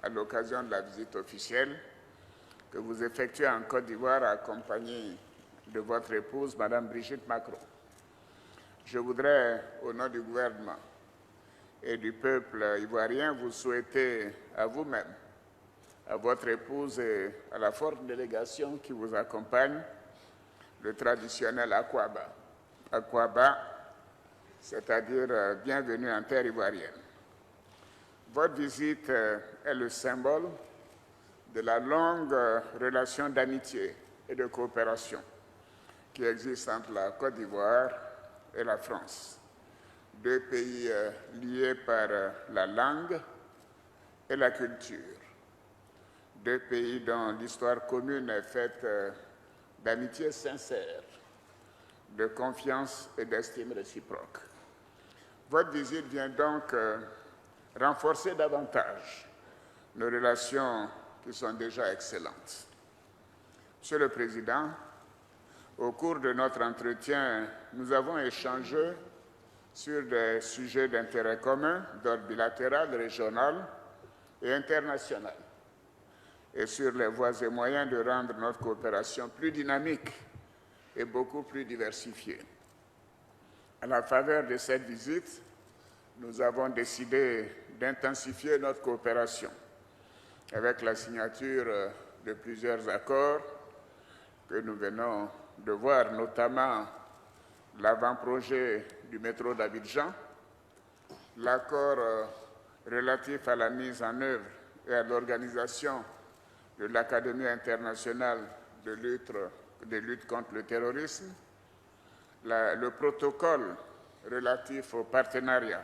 à l'occasion de la visite officielle que vous effectuez en Côte d'Ivoire accompagnée de votre épouse, Mme Brigitte Macron. Je voudrais, au nom du gouvernement et du peuple ivoirien, vous souhaiter à vous-même, à votre épouse et à la forte délégation qui vous accompagne, le traditionnel Akwaba. Akwaba, c'est-à-dire bienvenue en terre ivoirienne. Votre visite est le symbole de la longue relation d'amitié et de coopération qui existe entre la Côte d'Ivoire et la France, deux pays liés par la langue et la culture, deux pays dont l'histoire commune est faite d'amitié sincère, de confiance et d'estime réciproque. Votre visite vient donc renforcer davantage nos relations qui sont déjà excellentes. Monsieur le Président, au cours de notre entretien, nous avons échangé sur des sujets d'intérêt commun, d'ordre bilatéral, régional et international, et sur les voies et moyens de rendre notre coopération plus dynamique et beaucoup plus diversifiée. À la faveur de cette visite, nous avons décidé d'intensifier notre coopération avec la signature de plusieurs accords que nous venons de voir, notamment l'avant-projet du métro d'Abidjan, l'accord relatif à la mise en œuvre et à l'organisation de l'Académie internationale de lutte contre le terrorisme, le protocole relatif au partenariat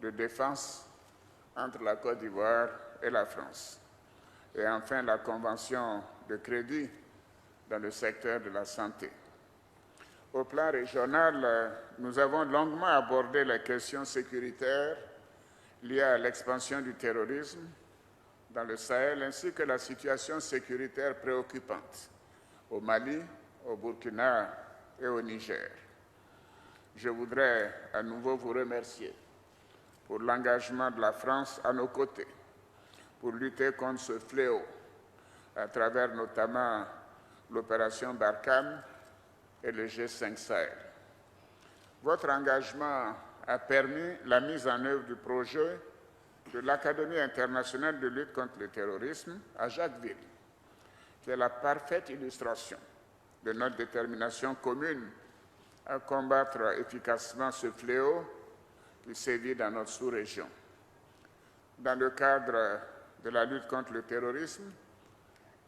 de défense entre la Côte d'Ivoire et la France, et enfin la convention de crédit dans le secteur de la santé. Au plan régional, nous avons longuement abordé les questions sécuritaires liées à l'expansion du terrorisme dans le Sahel, ainsi que la situation sécuritaire préoccupante au Mali, au Burkina et au Niger. Je voudrais à nouveau vous remercier pour l'engagement de la France à nos côtés, pour lutter contre ce fléau, à travers notamment l'opération Barkhane et le G5 Sahel. Votre engagement a permis la mise en œuvre du projet de l'Académie internationale de lutte contre le terrorisme à Jacquesville, qui est la parfaite illustration de notre détermination commune à combattre efficacement ce fléau qui sévit dans notre sous-région. Dans le cadre de la lutte contre le terrorisme,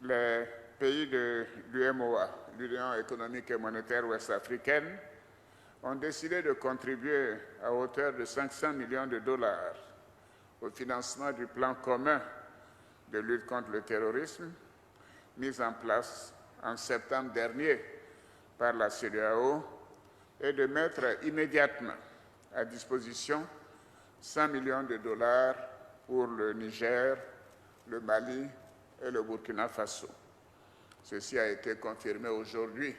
les pays de l'UMOA, l'Union économique et monétaire ouest-africaine, ont décidé de contribuer à hauteur de 500 millions de dollars au financement du plan commun de lutte contre le terrorisme, mis en place en septembre dernier par la CEDEAO, et de mettre immédiatement à disposition 100 millions de dollars pour le Niger, le Mali et le Burkina Faso. Ceci a été confirmé aujourd'hui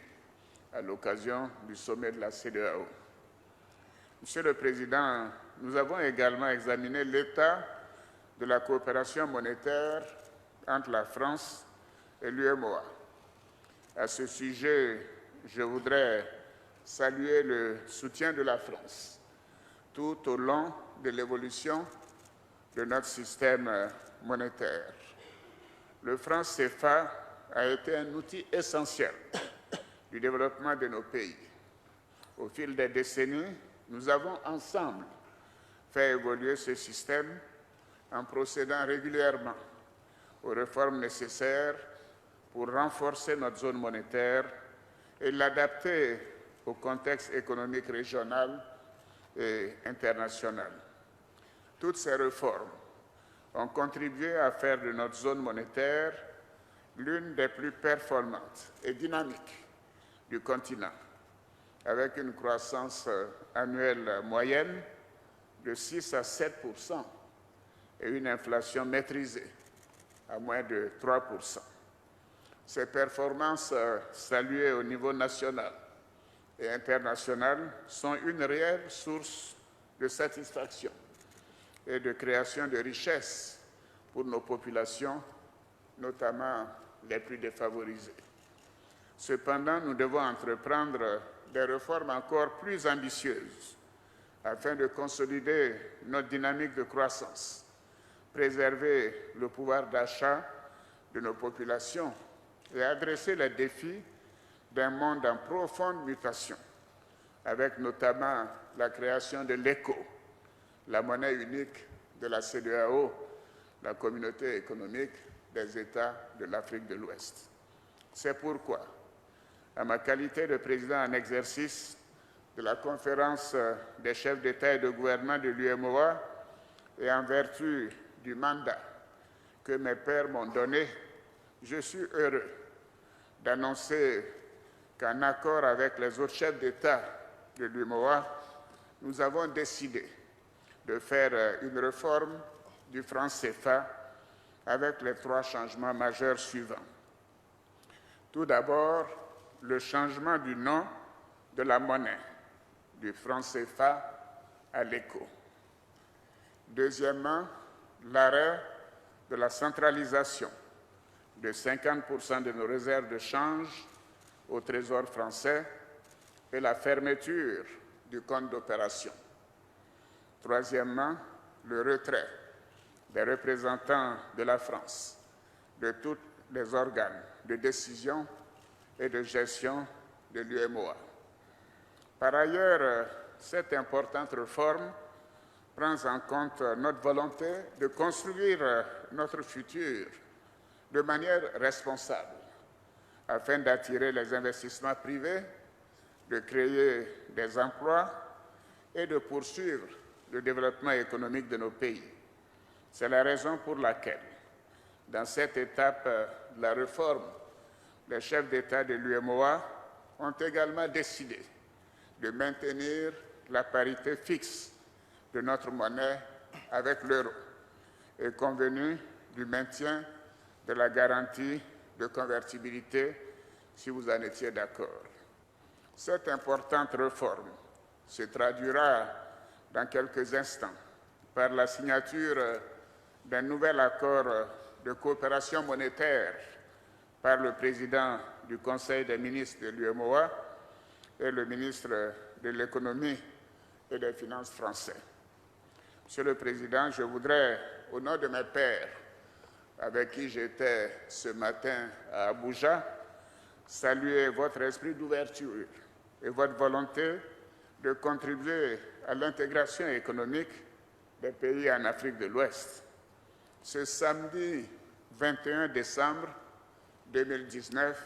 à l'occasion du sommet de la CEDEAO. Monsieur le Président, nous avons également examiné l'état de la coopération monétaire entre la France et l'UMOA. À ce sujet, je voudrais saluer le soutien de la France tout au long de l'évolution de notre système monétaire. Le franc CFA a été un outil essentiel du développement de nos pays. Au fil des décennies, nous avons ensemble fait évoluer ce système en procédant régulièrement aux réformes nécessaires pour renforcer notre zone monétaire et l'adapter au contexte économique régional et international. Toutes ces réformes ont contribué à faire de notre zone monétaire l'une des plus performantes et dynamiques du continent, avec une croissance annuelle moyenne de 6 à 7% et une inflation maîtrisée à moins de 3%. Ces performances saluées au niveau national et international sont une réelle source de satisfaction et de création de richesses pour nos populations, notamment les plus défavorisées. Cependant, nous devons entreprendre des réformes encore plus ambitieuses afin de consolider notre dynamique de croissance, préserver le pouvoir d'achat de nos populations et adresser les défis d'un monde en profonde mutation, avec notamment la création de l'ECO, la monnaie unique de la CEDEAO, la communauté économique des États de l'Afrique de l'Ouest. C'est pourquoi, à ma qualité de président en exercice de la conférence des chefs d'État et de gouvernement de l'UMOA et en vertu du mandat que mes pairs m'ont donné, je suis heureux d'annoncer qu'en accord avec les autres chefs d'État de l'UMOA, nous avons décidé de faire une réforme du franc CFA avec les 3 changements majeurs suivants. Tout d'abord, le changement du nom de la monnaie, du franc CFA à l'ECO. Deuxièmement, l'arrêt de la centralisation de 50% de nos réserves de change au Trésor français et la fermeture du compte d'opération. Troisièmement, le retrait des représentants de la France de tous les organes de décision et de gestion de l'UMOA. Par ailleurs, cette importante réforme prend en compte notre volonté de construire notre futur de manière responsable, afin d'attirer les investissements privés, de créer des emplois et de poursuivre le développement économique de nos pays. C'est la raison pour laquelle, dans cette étape de la réforme, les chefs d'État de l'UMOA ont également décidé de maintenir la parité fixe de notre monnaie avec l'euro et convenu du maintien de la garantie de convertibilité si vous en étiez d'accord. Cette importante réforme se traduira dans quelques instants par la signature d'un nouvel accord de coopération monétaire par le président du Conseil des ministres de l'UMOA et le ministre de l'Économie et des Finances français. Monsieur le Président, je voudrais, au nom de mes pairs, avec qui j'étais ce matin à Abuja, saluer votre esprit d'ouverture et votre volonté de contribuer à l'intégration économique des pays en Afrique de l'Ouest. Ce samedi 21 décembre 2019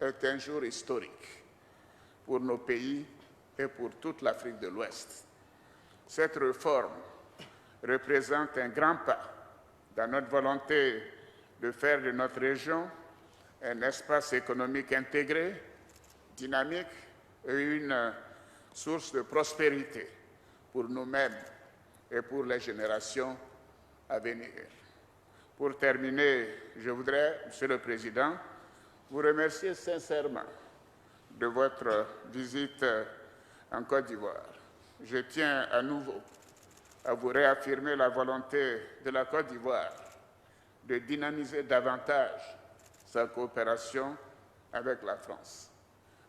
est un jour historique pour nos pays et pour toute l'Afrique de l'Ouest. Cette réforme représente un grand pas dans notre volonté de faire de notre région un espace économique intégré, dynamique et une source de prospérité pour nous-mêmes et pour les générations à venir. Pour terminer, je voudrais, Monsieur le Président, vous remercier sincèrement de votre visite en Côte d'Ivoire. Je tiens à nouveau à vous réaffirmer la volonté de la Côte d'Ivoire de dynamiser davantage sa coopération avec la France.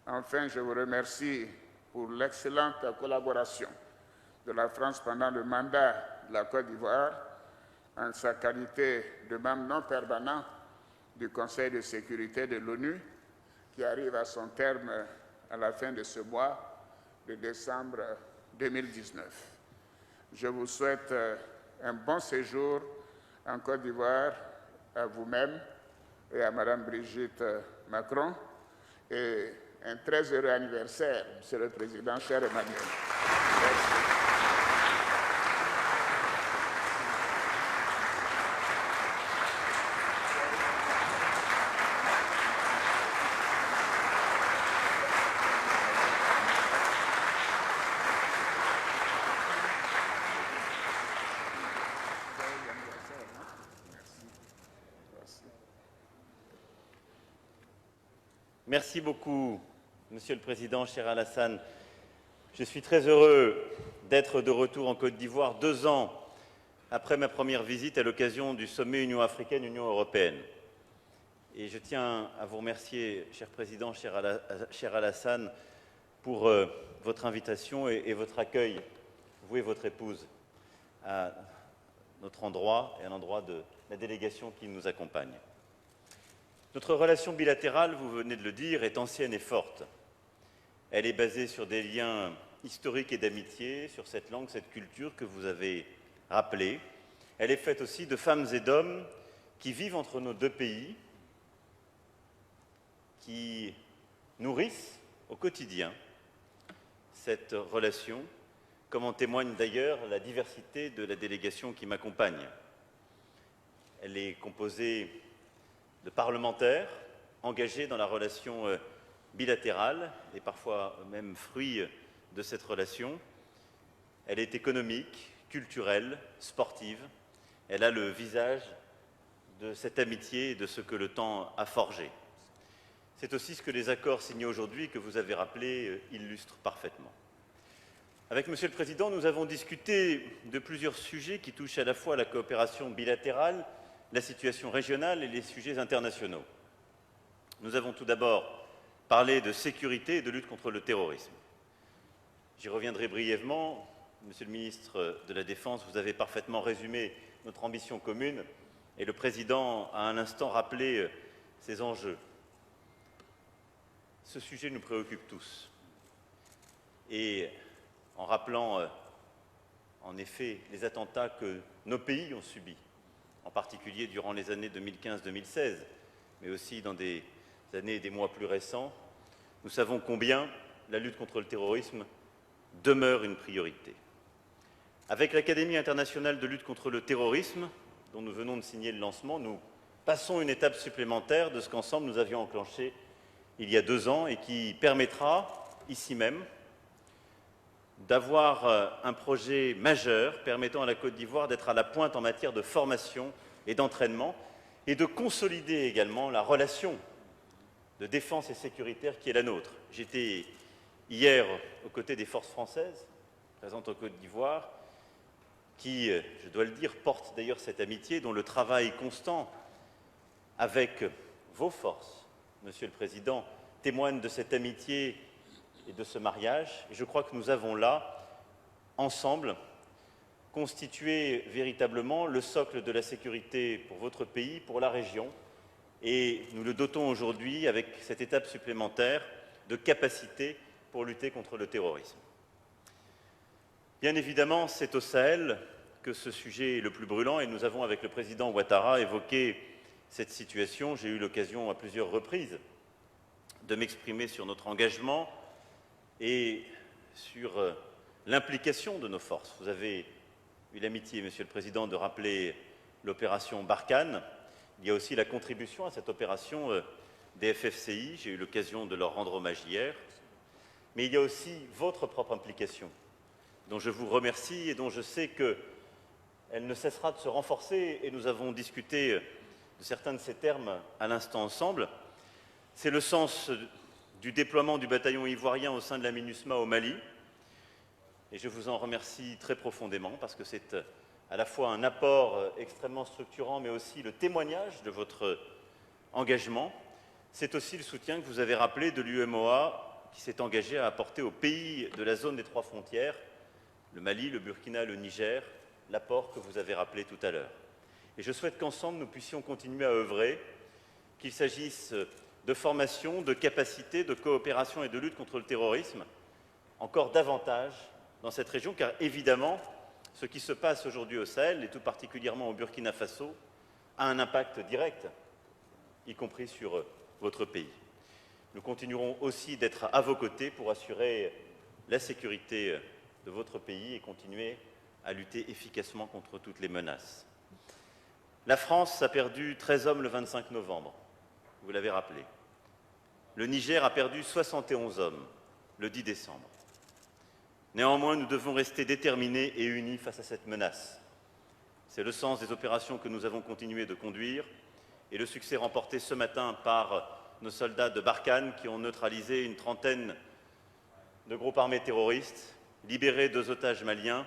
Enfin, je vous remercie pour l'excellente collaboration de la France pendant le mandat de la Côte d'Ivoire en sa qualité de membre non permanent du Conseil de sécurité de l'ONU qui arrive à son terme à la fin de ce mois de décembre 2019. Je vous souhaite un bon séjour en Côte d'Ivoire à vous-même et à Madame Brigitte Macron et un très heureux anniversaire, Monsieur le Président, cher Emmanuel. Merci. Merci beaucoup, Monsieur le Président, cher Alassane. Je suis très heureux d'être de retour en Côte d'Ivoire 2 ans après ma première visite à l'occasion du sommet Union africaine-Union européenne. Et je tiens à vous remercier, cher Président, cher Alassane, pour votre invitation et votre accueil, vous et votre épouse, à notre endroit et à l'endroit de la délégation qui nous accompagne. Notre relation bilatérale, vous venez de le dire, est ancienne et forte. Elle est basée sur des liens historiques et d'amitié, sur cette langue, cette culture que vous avez rappelée. Elle est faite aussi de femmes et d'hommes qui vivent entre nos deux pays, qui nourrissent au quotidien cette relation, comme en témoigne d'ailleurs la diversité de la délégation qui m'accompagne. Elle est composée de parlementaires engagés dans la relation bilatérale et parfois même fruit de cette relation. Elle est économique, culturelle, sportive. Elle a le visage de cette amitié et de ce que le temps a forgé. C'est aussi ce que les accords signés aujourd'hui, que vous avez rappelés, illustrent parfaitement. Avec Monsieur le Président, nous avons discuté de plusieurs sujets qui touchent à la fois la coopération bilatérale, la situation régionale et les sujets internationaux. Nous avons tout d'abord parlé de sécurité et de lutte contre le terrorisme. J'y reviendrai brièvement. Monsieur le ministre de la Défense, vous avez parfaitement résumé notre ambition commune et le Président a un instant rappelé ces enjeux. Ce sujet nous préoccupe tous. Et en rappelant en effet les attentats que nos pays ont subis, en particulier durant les années 2015-2016, mais aussi dans des années et des mois plus récents, nous savons combien la lutte contre le terrorisme demeure une priorité. Avec l'Académie internationale de lutte contre le terrorisme, dont nous venons de signer le lancement, nous passons une étape supplémentaire de ce qu'ensemble nous avions enclenché il y a 2 ans et qui permettra, ici même, d'avoir un projet majeur permettant à la Côte d'Ivoire d'être à la pointe en matière de formation et d'entraînement et de consolider également la relation de défense et sécuritaire qui est la nôtre. J'étais hier aux côtés des forces françaises présentes en Côte d'Ivoire qui, je dois le dire, portent d'ailleurs cette amitié dont le travail constant avec vos forces, Monsieur le Président, témoigne de cette amitié et de ce mariage. Et je crois que nous avons là, ensemble, constitué véritablement le socle de la sécurité pour votre pays, pour la région. Et nous le dotons aujourd'hui, avec cette étape supplémentaire, de capacités pour lutter contre le terrorisme. Bien évidemment, c'est au Sahel que ce sujet est le plus brûlant et nous avons, avec le président Ouattara, évoqué cette situation. J'ai eu l'occasion à plusieurs reprises de m'exprimer sur notre engagement et sur l'implication de nos forces. Vous avez eu l'amitié, Monsieur le Président, de rappeler l'opération Barkhane. Il y a aussi la contribution à cette opération des FFCI. J'ai eu l'occasion de leur rendre hommage hier. Mais il y a aussi votre propre implication, dont je vous remercie et dont je sais qu'elle ne cessera de se renforcer. Et nous avons discuté de certains de ces termes à l'instant ensemble. C'est le sens du déploiement du bataillon ivoirien au sein de la MINUSMA au Mali. Et je vous en remercie très profondément parce que c'est à la fois un apport extrêmement structurant, mais aussi le témoignage de votre engagement. C'est aussi le soutien que vous avez rappelé de l'UEMOA qui s'est engagé à apporter aux pays de la zone des 3 frontières, le Mali, le Burkina, le Niger, l'apport que vous avez rappelé tout à l'heure. Et je souhaite qu'ensemble nous puissions continuer à œuvrer, qu'il s'agisse de formation, de capacité, de coopération et de lutte contre le terrorisme, encore davantage dans cette région, car évidemment, ce qui se passe aujourd'hui au Sahel, et tout particulièrement au Burkina Faso, a un impact direct, y compris sur votre pays. Nous continuerons aussi d'être à vos côtés pour assurer la sécurité de votre pays et continuer à lutter efficacement contre toutes les menaces. La France a perdu 13 hommes le 25 novembre, vous l'avez rappelé. Le Niger a perdu 71 hommes le 10 décembre. Néanmoins, nous devons rester déterminés et unis face à cette menace. C'est le sens des opérations que nous avons continué de conduire et le succès remporté ce matin par nos soldats de Barkhane qui ont neutralisé une trentaine de groupes armés terroristes, libéré 2 otages maliens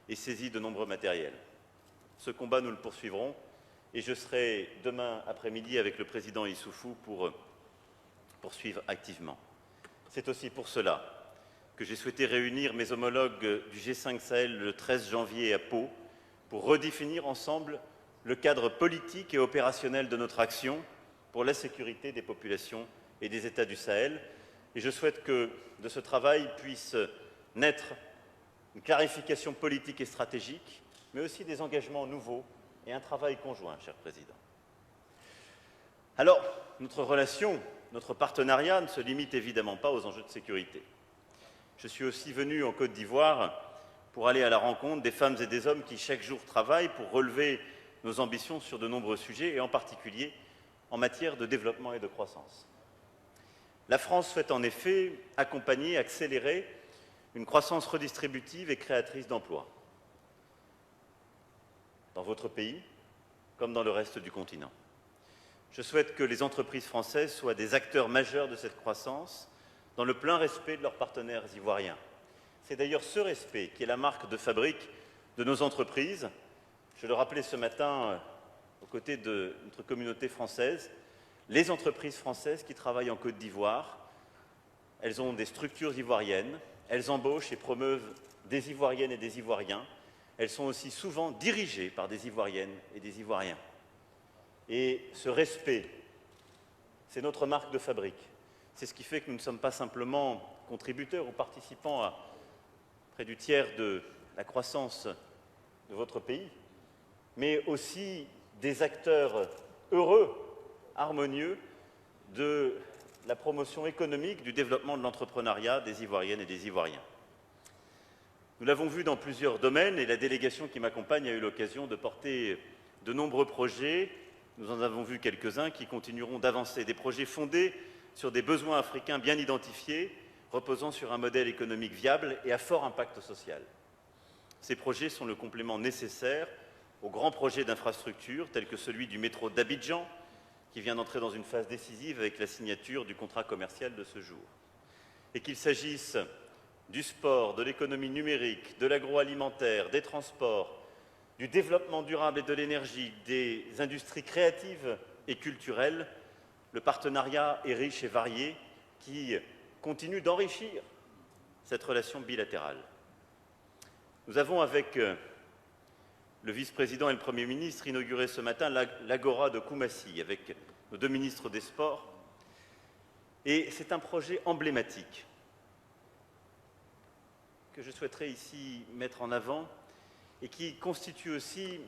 et saisi de nombreux matériels. Ce combat, nous le poursuivrons et je serai demain après-midi avec le président Issoufou pour poursuivre activement. C'est aussi pour cela que j'ai souhaité réunir mes homologues du G5 Sahel le 13 janvier à Pau pour redéfinir ensemble le cadre politique et opérationnel de notre action pour la sécurité des populations et des États du Sahel. Et je souhaite que de ce travail puisse naître une clarification politique et stratégique, mais aussi des engagements nouveaux et un travail conjoint, cher Président. Alors, notre relation, notre partenariat ne se limite évidemment pas aux enjeux de sécurité. Je suis aussi venu en Côte d'Ivoire pour aller à la rencontre des femmes et des hommes qui chaque jour travaillent pour relever nos ambitions sur de nombreux sujets, et en particulier en matière de développement et de croissance. La France souhaite en effet accompagner, accélérer une croissance redistributive et créatrice d'emplois, dans votre pays comme dans le reste du continent. Je souhaite que les entreprises françaises soient des acteurs majeurs de cette croissance, dans le plein respect de leurs partenaires ivoiriens. C'est d'ailleurs ce respect qui est la marque de fabrique de nos entreprises. Je le rappelais ce matin aux côtés de notre communauté française, les entreprises françaises qui travaillent en Côte d'Ivoire, elles ont des structures ivoiriennes, elles embauchent et promeuvent des Ivoiriennes et des Ivoiriens. Elles sont aussi souvent dirigées par des Ivoiriennes et des Ivoiriens. Et ce respect, c'est notre marque de fabrique. C'est ce qui fait que nous ne sommes pas simplement contributeurs ou participants à près du tiers de la croissance de votre pays, mais aussi des acteurs heureux, harmonieux de la promotion économique, du développement de l'entrepreneuriat des Ivoiriennes et des Ivoiriens. Nous l'avons vu dans plusieurs domaines et la délégation qui m'accompagne a eu l'occasion de porter de nombreux projets. Nous en avons vu quelques-uns qui continueront d'avancer, des projets fondés sur des besoins africains bien identifiés, reposant sur un modèle économique viable et à fort impact social. Ces projets sont le complément nécessaire aux grands projets d'infrastructure tels que celui du métro d'Abidjan, qui vient d'entrer dans une phase décisive avec la signature du contrat commercial de ce jour. Et qu'il s'agisse du sport, de l'économie numérique, de l'agroalimentaire, des transports, du développement durable et de l'énergie, des industries créatives et culturelles, le partenariat est riche et varié qui continue d'enrichir cette relation bilatérale. Nous avons, avec le vice-président et le Premier ministre, inauguré ce matin l'Agora de Koumassi avec nos deux ministres des Sports. Et c'est un projet emblématique que je souhaiterais ici mettre en avant et qui constitue aussi,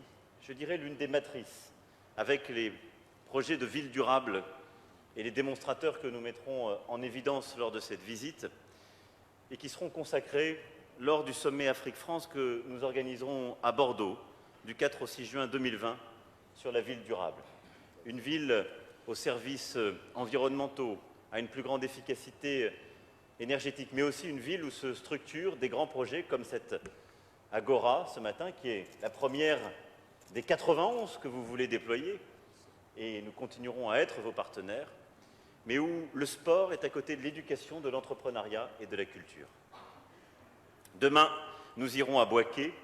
je dirais, l'une des matrices avec les projets de ville durable et les démonstrateurs que nous mettrons en évidence lors de cette visite et qui seront consacrés lors du sommet Afrique-France que nous organiserons à Bordeaux du 4 au 6 juin 2020 sur la ville durable. Une ville aux services environnementaux, à une plus grande efficacité énergétique, mais aussi une ville où se structurent des grands projets comme cette Agora ce matin, qui est la première des 91 que vous voulez déployer, et nous continuerons à être vos partenaires, mais où le sport est à côté de l'éducation, de l'entrepreneuriat et de la culture. Demain, nous irons à Bouaké,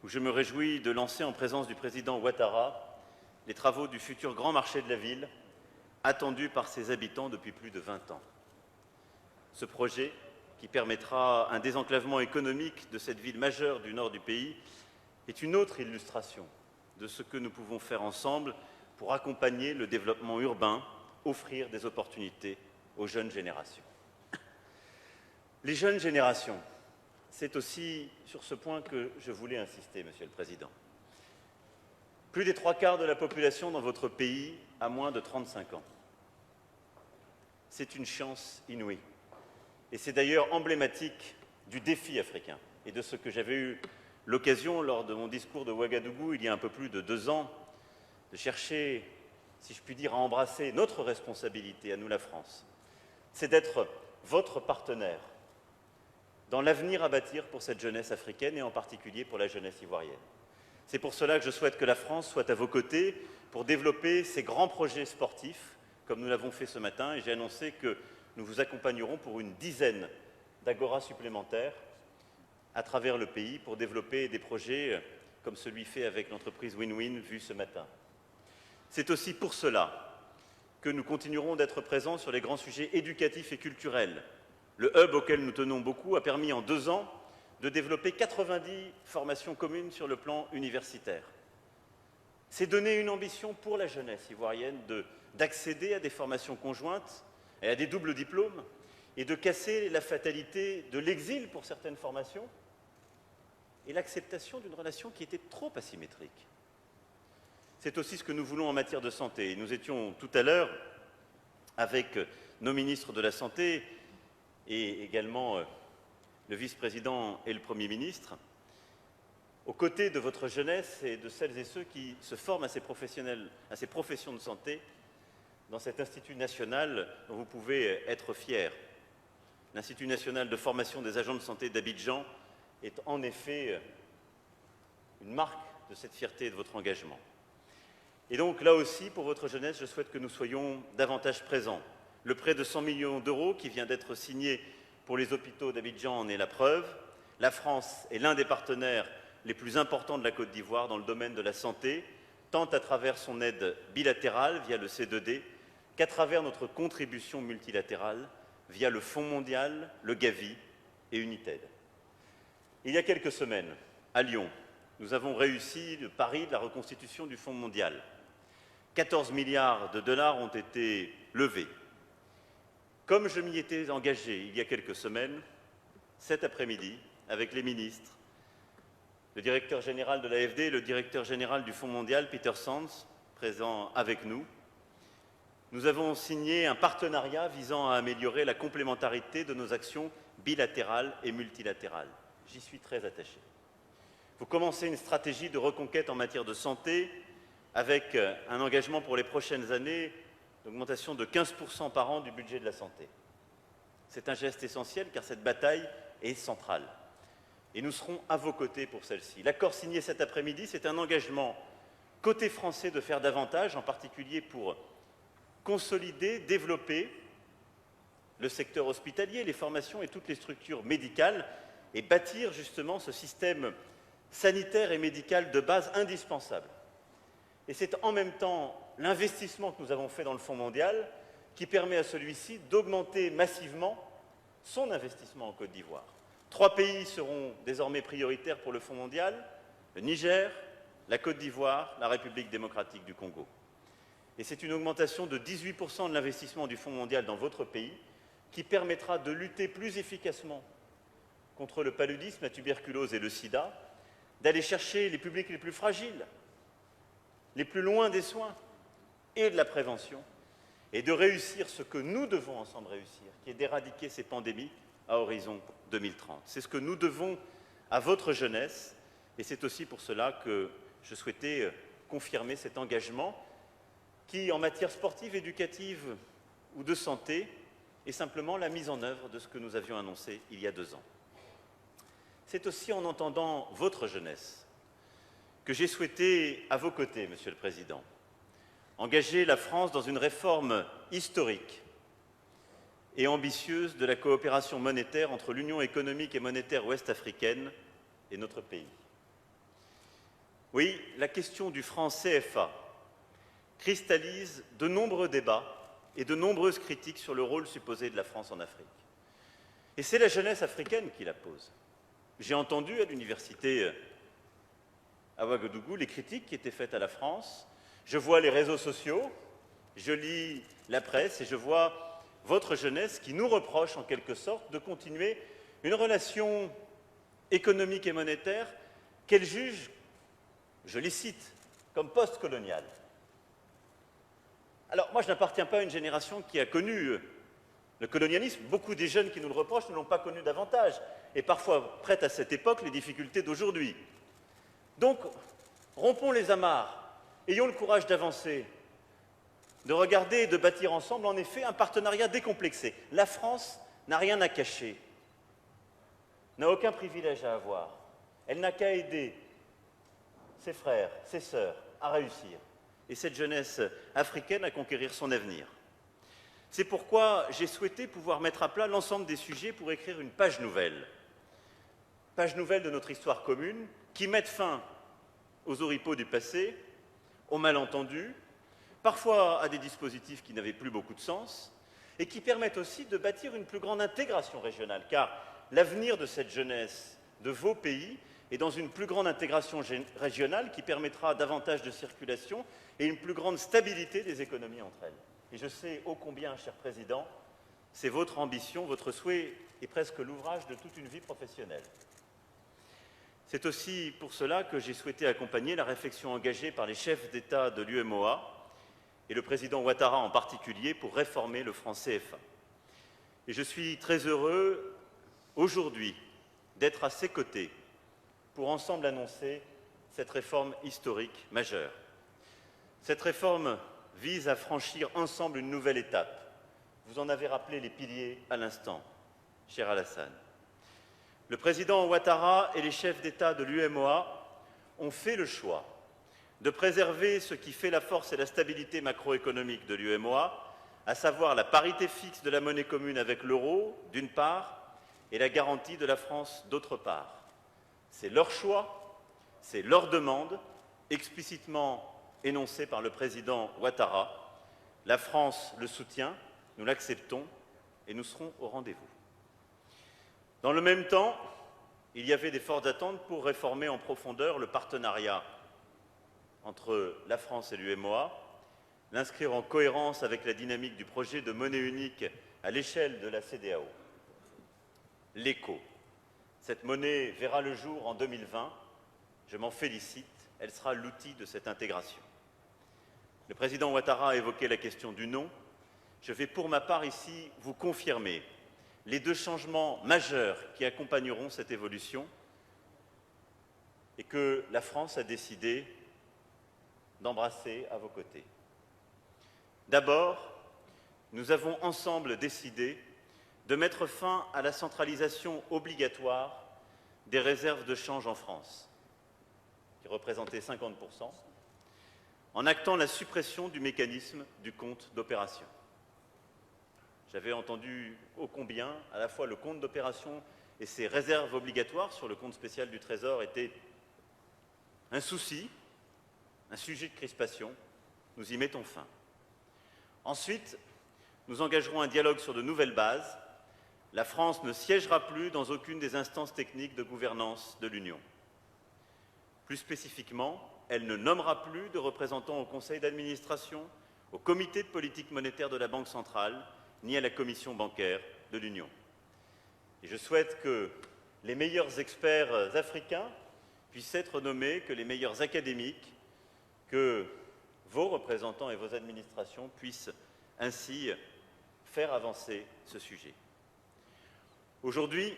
où je me réjouis de lancer en présence du président Ouattara les travaux du futur grand marché de la ville, attendu par ses habitants depuis plus de 20 ans. Ce projet, qui permettra un désenclavement économique de cette ville majeure du nord du pays, est une autre illustration de ce que nous pouvons faire ensemble pour accompagner le développement urbain, offrir des opportunités aux jeunes générations. Les jeunes générations, c'est aussi sur ce point que je voulais insister, Monsieur le Président. Plus des 3/4 de la population dans votre pays a moins de 35 ans. C'est une chance inouïe. Et c'est d'ailleurs emblématique du défi africain et de ce que j'avais eu l'occasion, lors de mon discours de Ouagadougou, il y a un peu plus de 2 ans, de chercher, si je puis dire, à embrasser notre responsabilité, à nous la France. C'est d'être votre partenaire dans l'avenir à bâtir pour cette jeunesse africaine et en particulier pour la jeunesse ivoirienne. C'est pour cela que je souhaite que la France soit à vos côtés pour développer ces grands projets sportifs, comme nous l'avons fait ce matin, et j'ai annoncé que nous vous accompagnerons pour une dizaine d'agoras supplémentaires à travers le pays pour développer des projets comme celui fait avec l'entreprise Win-Win vue ce matin. C'est aussi pour cela que nous continuerons d'être présents sur les grands sujets éducatifs et culturels. Le hub auquel nous tenons beaucoup a permis en 2 ans de développer 90 formations communes sur le plan universitaire. C'est donner une ambition pour la jeunesse ivoirienne d'accéder à des formations conjointes et à des doubles diplômes et de casser la fatalité de l'exil pour certaines formations et l'acceptation d'une relation qui était trop asymétrique. C'est aussi ce que nous voulons en matière de santé. Nous étions tout à l'heure avec nos ministres de la Santé et également le vice-président et le Premier ministre, aux côtés de votre jeunesse et de celles et ceux qui se forment à ces professions de santé dans cet Institut national dont vous pouvez être fiers. L'Institut national de formation des agents de santé d'Abidjan est en effet une marque de cette fierté et de votre engagement. Et donc, là aussi, pour votre jeunesse, je souhaite que nous soyons davantage présents. Le prêt de 100 millions d'euros qui vient d'être signé pour les hôpitaux d'Abidjan en est la preuve. La France est l'un des partenaires les plus importants de la Côte d'Ivoire dans le domaine de la santé, tant à travers son aide bilatérale via le C2D qu'à travers notre contribution multilatérale via le Fonds mondial, le Gavi et United. Il y a quelques semaines, à Lyon, nous avons réussi le pari de la reconstitution du Fonds mondial. 14 milliards de dollars ont été levés. Comme je m'y étais engagé il y a quelques semaines, cet après-midi, avec les ministres, le directeur général de l'AFD et le directeur général du Fonds mondial, Peter Sands, présents avec nous, nous avons signé un partenariat visant à améliorer la complémentarité de nos actions bilatérales et multilatérales. J'y suis très attaché. Vous commencez une stratégie de reconquête en matière de santé avec un engagement pour les prochaines années d'augmentation de 15% par an du budget de la santé. C'est un geste essentiel car cette bataille est centrale. Et nous serons à vos côtés pour celle-ci. L'accord signé cet après-midi, c'est un engagement côté français de faire davantage, en particulier pour consolider, développer le secteur hospitalier, les formations et toutes les structures médicales et bâtir justement ce système sanitaire et médical de base indispensable. Et c'est en même temps l'investissement que nous avons fait dans le Fonds mondial qui permet à celui-ci d'augmenter massivement son investissement en Côte d'Ivoire. 3 pays seront désormais prioritaires pour le Fonds mondial, le Niger, la Côte d'Ivoire, la République démocratique du Congo. Et c'est une augmentation de 18% de l'investissement du Fonds mondial dans votre pays qui permettra de lutter plus efficacement contre le paludisme, la tuberculose et le sida, d'aller chercher les publics les plus fragiles, les plus loin des soins et de la prévention, et de réussir ce que nous devons ensemble réussir, qui est d'éradiquer ces pandémies à horizon 2030. C'est ce que nous devons à votre jeunesse, et c'est aussi pour cela que je souhaitais confirmer cet engagement qui, en matière sportive, éducative ou de santé, est simplement la mise en œuvre de ce que nous avions annoncé il y a 2 ans. C'est aussi en entendant votre jeunesse que j'ai souhaité, à vos côtés, Monsieur le Président, engager la France dans une réforme historique et ambitieuse de la coopération monétaire entre l'Union économique et monétaire ouest-africaine et notre pays. Oui, la question du franc CFA cristallise de nombreux débats et de nombreuses critiques sur le rôle supposé de la France en Afrique. Et c'est la jeunesse africaine qui la pose. J'ai entendu à l'université à Ouagadougou les critiques qui étaient faites à la France. Je vois les réseaux sociaux, je lis la presse et je vois votre jeunesse qui nous reproche en quelque sorte de continuer une relation économique et monétaire qu'elle juge, je les cite, comme post-coloniale. Alors moi je n'appartiens pas à une génération qui a connu le colonialisme. Beaucoup des jeunes qui nous le reprochent ne l'ont pas connu davantage et parfois prêtent à cette époque les difficultés d'aujourd'hui. Donc, rompons les amarres, ayons le courage d'avancer, de regarder et de bâtir ensemble, en effet, un partenariat décomplexé. La France n'a rien à cacher, n'a aucun privilège à avoir. Elle n'a qu'à aider ses frères, ses sœurs à réussir, et cette jeunesse africaine à conquérir son avenir. C'est pourquoi j'ai souhaité pouvoir mettre à plat l'ensemble des sujets pour écrire une page nouvelle de notre histoire commune, qui mette fin aux oripeaux du passé, aux malentendus, parfois à des dispositifs qui n'avaient plus beaucoup de sens, et qui permettent aussi de bâtir une plus grande intégration régionale, car l'avenir de cette jeunesse de vos pays est dans une plus grande intégration régionale qui permettra davantage de circulation et une plus grande stabilité des économies entre elles. Et je sais ô combien, cher Président, c'est votre ambition, votre souhait et presque l'ouvrage de toute une vie professionnelle. C'est aussi pour cela que j'ai souhaité accompagner la réflexion engagée par les chefs d'État de l'UMOA et le président Ouattara en particulier pour réformer le franc CFA. Et je suis très heureux aujourd'hui d'être à ses côtés pour ensemble annoncer cette réforme historique majeure. Cette réforme vise à franchir ensemble une nouvelle étape. Vous en avez rappelé les piliers à l'instant, cher Alassane. Le président Ouattara et les chefs d'État de l'UMOA ont fait le choix de préserver ce qui fait la force et la stabilité macroéconomique de l'UMOA, à savoir la parité fixe de la monnaie commune avec l'euro, d'une part, et la garantie de la France, d'autre part. C'est leur choix, c'est leur demande, explicitement énoncée par le président Ouattara. La France le soutient, nous l'acceptons et nous serons au rendez-vous. Dans le même temps, il y avait des fortes attentes pour réformer en profondeur le partenariat entre la France et l'UMOA, l'inscrire en cohérence avec la dynamique du projet de monnaie unique à l'échelle de la CEDEAO. L'ECO. Cette monnaie verra le jour en 2020. Je m'en félicite. Elle sera l'outil de cette intégration. Le président Ouattara a évoqué la question du nom. Je vais pour ma part ici vous confirmer les deux changements majeurs qui accompagneront cette évolution et que la France a décidé d'embrasser à vos côtés. D'abord, nous avons ensemble décidé de mettre fin à la centralisation obligatoire des réserves de change en France, qui représentaient 50%, en actant la suppression du mécanisme du compte d'opération. J'avais entendu ô combien, à la fois le compte d'opération et ses réserves obligatoires sur le compte spécial du Trésor étaient un souci, un sujet de crispation. Nous y mettons fin. Ensuite, nous engagerons un dialogue sur de nouvelles bases. La France ne siégera plus dans aucune des instances techniques de gouvernance de l'Union. Plus spécifiquement, elle ne nommera plus de représentants au conseil d'administration, au comité de politique monétaire de la Banque centrale, ni à la commission bancaire de l'Union. Et je souhaite que les meilleurs experts africains puissent être nommés, que les meilleurs académiques, que vos représentants et vos administrations puissent ainsi faire avancer ce sujet. Aujourd'hui,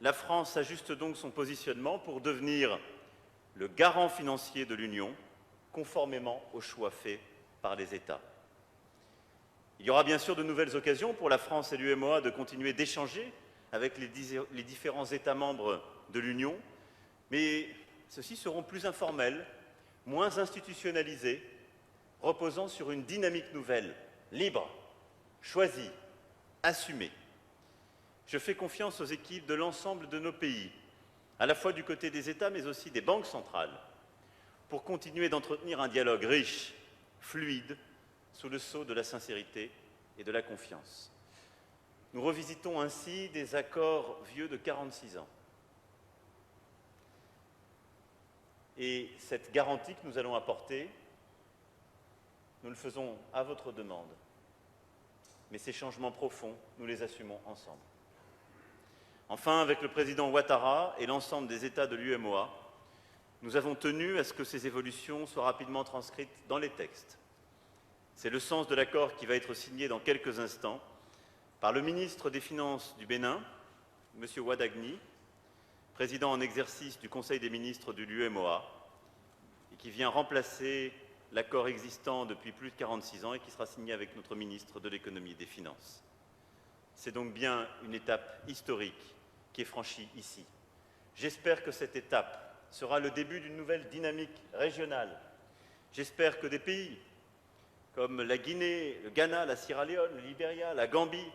la France ajuste donc son positionnement pour devenir le garant financier de l'Union, conformément aux choix faits par les États. Il y aura bien sûr de nouvelles occasions pour la France et l'UMOA de continuer d'échanger avec les différents États membres de l'Union, mais ceux-ci seront plus informels, moins institutionnalisés, reposant sur une dynamique nouvelle, libre, choisie, assumée. Je fais confiance aux équipes de l'ensemble de nos pays, à la fois du côté des États, mais aussi des banques centrales, pour continuer d'entretenir un dialogue riche, fluide, sous le sceau de la sincérité et de la confiance. Nous revisitons ainsi des accords vieux de 46 ans. Et cette garantie que nous allons apporter, nous le faisons à votre demande. Mais ces changements profonds, nous les assumons ensemble. Enfin, avec le président Ouattara et l'ensemble des États de l'UMOA, nous avons tenu à ce que ces évolutions soient rapidement transcrites dans les textes. C'est le sens de l'accord qui va être signé dans quelques instants par le ministre des Finances du Bénin, M. Ouadagni, président en exercice du Conseil des ministres de l'UMOA, et qui vient remplacer l'accord existant depuis plus de 46 ans et qui sera signé avec notre ministre de l'Économie et des Finances. C'est donc bien une étape historique qui est franchie ici. J'espère que cette étape sera le début d'une nouvelle dynamique régionale. J'espère que des pays comme la Guinée, le Ghana, la Sierra Leone, le Libéria, la Gambie,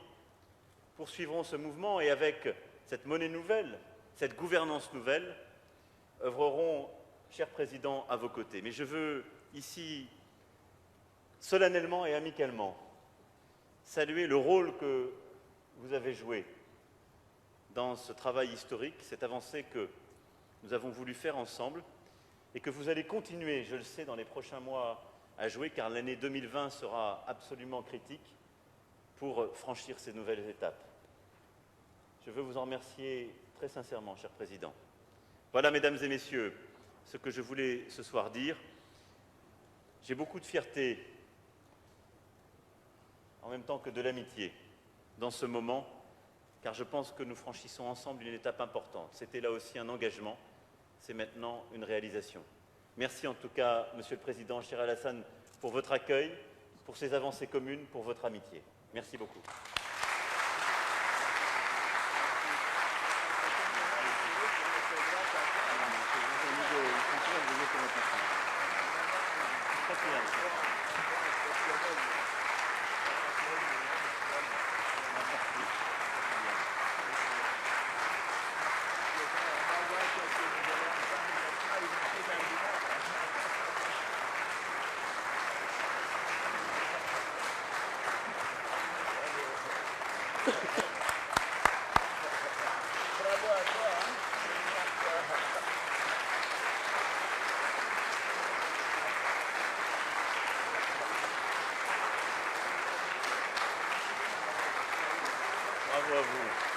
poursuivront ce mouvement et avec cette monnaie nouvelle, cette gouvernance nouvelle, œuvreront cher Président, à vos côtés. Mais je veux ici, solennellement et amicalement, saluer le rôle que vous avez joué dans ce travail historique, cette avancée que nous avons voulu faire ensemble et que vous allez continuer, je le sais, dans les prochains mois à jouer, car l'année 2020 sera absolument critique pour franchir ces nouvelles étapes. Je veux vous en remercier très sincèrement, cher Président. Voilà, Mesdames et Messieurs, ce que je voulais ce soir dire. J'ai beaucoup de fierté, en même temps que de l'amitié, dans ce moment, car je pense que nous franchissons ensemble une étape importante. C'était là aussi un engagement, c'est maintenant une réalisation. Merci en tout cas, Monsieur le Président, cher Alassane, pour votre accueil, pour ces avancées communes, pour votre amitié. Merci beaucoup. Bravo à vous.